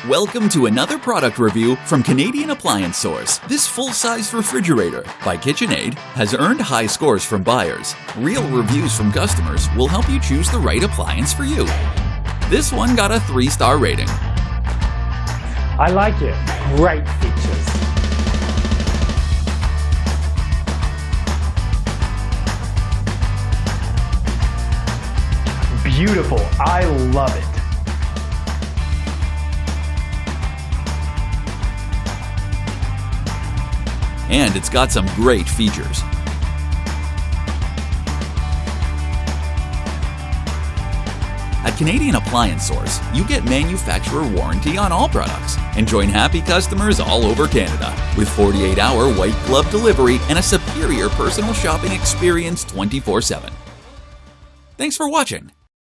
Welcome to another product review from Canadian Appliance Source. This full-size refrigerator by KitchenAid has earned high scores from buyers. Real reviews from customers will help you choose the right appliance for you. This one got a 3-star rating. I like it. Great features. Beautiful. I love it. And it's got some great features. At Canadian Appliance Source, you get manufacturer warranty on all products and join happy customers all over Canada with 48-hour white glove delivery and a superior personal shopping experience 24/7. Thanks for watching.